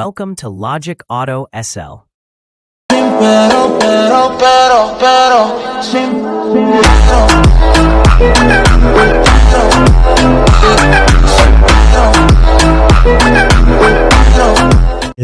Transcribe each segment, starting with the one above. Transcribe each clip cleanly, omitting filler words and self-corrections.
Welcome to Logic Auto SL.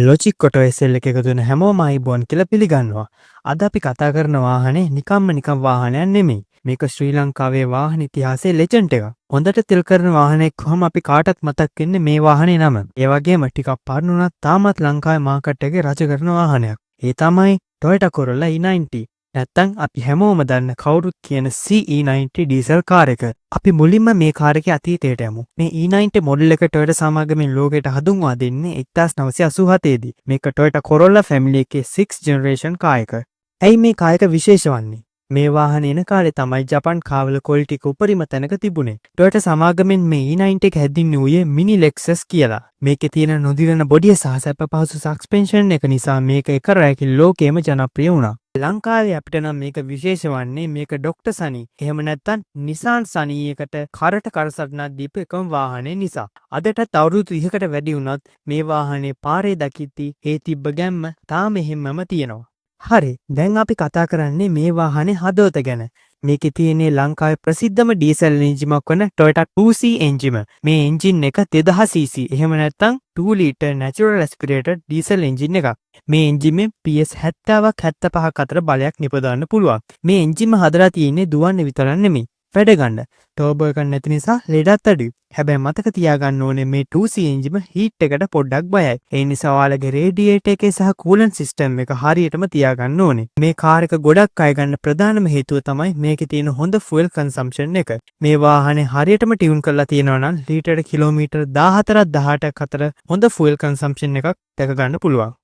Logic කොටෝ SL එක එකතු වෙන හැමෝම අයිබෝන් කියලා පිළිගන්නවා. අද අපි කතා කරන වාහනේ නිකම් වාහනයක් නෙමෙයි. මේක ශ්‍රී ලංකාවේ වාහන ඉතිහාසයේ ලෙජන්ඩ් එකක්. හොඳට තෙල් කරන වාහනයක් කොහොම අපි කාටත් මතක් වෙන්නේ මේ වාහනේ නම. ඒ වගේම ටිකක් පරණුණත් තාමත් ලංකාවේ මාකට් එකේ රජ කරන වාහනයක්. ඒ තමයි Toyota Corolla E90. නැත්තම් අපි හැමෝම දන්න කවුරුත් කියන CE90 ඩීසල් කාර් එක. අපි මුලින්ම මේ කාර් එකේ අතීතයට යමු. මේ E90 මොඩල් එක Toyota සමාගමෙන් ලෝකෙට හඳුන්වා දෙන්නේ 1987 දී. මේක Toyota Corolla family එකේ 6th generation කාර් එක. ඇයි මේ කාර් එක විශේෂ වන්නේ? මේ වාහනේ එන කාලේ තමයි ජපන් කාවල ක්වොලිටි එක උපරිම තැනක තිබුණේ. Toyota සමාගමෙන් මේ E90 එක හැදින්නේ ඌයේ මිනි Lexus කියලා. මේකේ තියෙන නොදිරන බොඩිය සහ සැප පහසු සස්පෙන්ෂන් එක නිසා මේක එක රැයකින් ලෝකෙම ජනප්‍රිය වුණා. ලංකාවේ අපිට නම් මේක විශේෂ වන්නේ මේක ඩොක්ටර් සනි. එහෙම නැත්නම් නිසාන් සනි එකට කරට කරසටනක් දීපු එකම වාහනේ නිසා. අදටත් අවුරුදු 30කට වැඩි වුණත් මේ වාහනේ පාරේ දකිද්දි ඒ තිබ්බ ගැම්ම තාම එහෙමම තියෙනවා. හරි, දැන් අපි කතා කරන්නේ මේ වාහනේ හදවත ගැන. මේකේ තියෙන්නේ ලංකාවේ ප්‍රසිද්ධම ඩීසල් එන්ජිමක් වන Toyota 2C එන්ජිම. මේ එන්ජින් එක 2000cc. එහෙම නැත්නම් 2 liter natural aspirated diesel engine එකක්. මේ එන්ජිමෙන් PS 70ක් 75ක් අතර බලයක් නිපදවන්න පුළුවන්. මේ එන්ජිම හදලා තියෙන්නේ දුවන්න විතරක් නෙමෙයි. වැඩ ගන්න. ටර්බෝ එකක් නැති නිසා ලෙඩත් අඩුයි. හැබැයි මතක තියාගන්න ඕනේ මේ 2C එන්ජිම හීට් එකට පොඩ්ඩක් බයයි. ඒ නිසා ඔයාලගේ රේඩියේටර් එකේ සහ කූලන්ට් සිස්ටම් එක හරියටම තියාගන්න ඕනේ. මේ කාර් එක ගොඩක් අය ගන්න ප්‍රධානම හේතුව තමයි මේකේ තියෙන හොඳ ෆුවල් කන්සම්ප්ෂන් එක. මේ වාහනේ හරියටම ටියුන් කරලා තියෙනවා නම් ලීටර කිලෝමීටර් 14ක් 18ක් අතර හොඳ ෆුවල් කන්සම්ප්ෂන් එකක් දැක ගන්න පුළුවන්.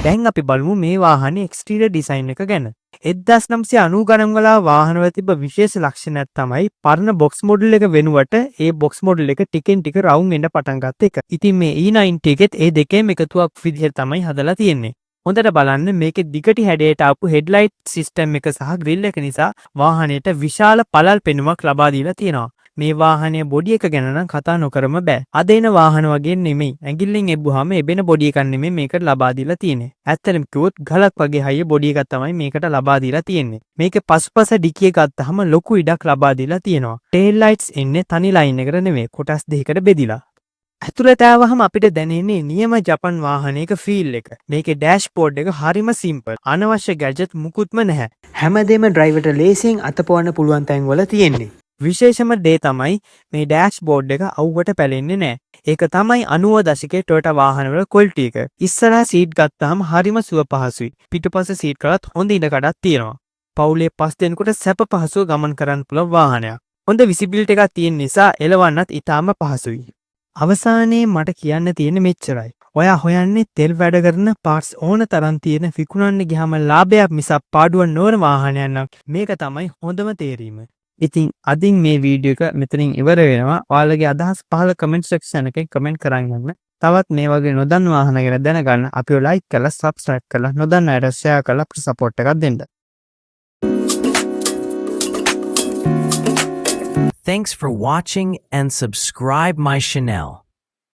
දැන් අපි බලමු මේ වාහනේ එක්ස්ටීරියර් ඩිසයින් එක ගැන. 1990 ගණන් වල වාහනවල තිබ්බ විශේෂ ලක්ෂණයක් තමයි පරණ බොක්ස් මොඩල් එක වෙනුවට ඒ බොක්ස් මොඩල් එක ටිකෙන් ටික රවුම් වෙන්න පටන් ගත්ත එක. ඉතින් මේ E90 එකෙත් ඒ දෙකේම එකතුවක් විදිහට තමයි හදලා තියෙන්නේ. හොඳට බලන්න මේකේ දිගටි හැඩයට ආපු හෙඩ්ලයිට් සිස්ටම් එක සහ ග්‍රිල් එක නිසා වාහනයට විශාල පළල් පෙනුමක් ලබා දීලා තියෙනවා. මේ වාහනේ බොඩි එක ගැන නම් කතා නොකරම බෑ. අද එන වාහන වගේ නෙමෙයි. ඇඟිල්ලෙන් එබ්බුවාම එබෙන බොඩි එකක් නෙමෙයි මේකට ලබා දීලා තියෙන්නේ. ඇත්තටම කිව්වොත් ගලක් වගේ හයිය බොඩි එකක් තමයි මේකට ලබා දීලා තියෙන්නේ. මේකේ පසුපස ඩිකි එක ගත්තාම ලොකු ඉඩක් ලබා දීලා තියෙනවා. ටේල් ලයිට්ස් එන්නේ තනි ලයින් එකකට නෙමෙයි කොටස් දෙකකට බෙදිලා. ඇතුළට ආවහම අපිට දැනෙන්නේ නියම ජපන් වාහනයක ෆීල් එක. මේකේ ඩෑෂ්බෝඩ් එක හරිම සිම්පල්. අනවශ්‍ය ගැජට් මුකුත්ම නැහැ. හැමදේම ඩ්‍රයිවර්ට ලේසියෙන් අතපොවන්න පුළුවන් තැන්වල තියෙන්නේ. විශේෂම දේ තමයි මේ ඩෑෂ්බෝඩ් එක අවුවට පැලෙන්නේ නැහැ. ඒක තමයි 90 දශකයේ Toyota වාහනවල ක්වොලිටි එක. ඉස්සරහා සීට් ගත්තාම හරිම සුව පහසුයි. පිටුපස සීට් වලත් හොඳ ඉඩකඩක් තියෙනවා. පවුලේ 5 දෙනෙකුට සැප පහසුව ගමන් කරන්න පුළුවන් වාහනයක්. හොඳ විසිබිලිටි එකක් තියෙන නිසා එලවන්නත් ඉතාම පහසුයි. අවසානයේ මට කියන්න තියෙන්නේ මෙච්චරයි. ඔයා හොයන්නේ තෙල් වැඩ කරන පාර්ට්ස් ඕන තරම් තියෙන විකුණන්න ගියාම ලාභයක් මිසක් පාඩුවක් නොවන වාහනයක් නම් මේක තමයි හොඳම තේරීම. ඉතින් අදින් මේ වීඩියෝ එක මෙතනින් ඉවර වෙනවා. ඔයාලගේ අදහස් පහළ කමෙන්ට් සෙක්ෂන් එකේ කමෙන්ට් කරන් යන්න. තවත් මේ වගේ නොදන්න වාහන ගැන දැනගන්න අපිව ලයික් කරලා සබ්ස්ක්‍රයිබ් කරලා නොදන්න අයට ෂෙයා කරලා අපිට සපෝට් එකක් දෙන්න. Thanks for watching and subscribe my channel.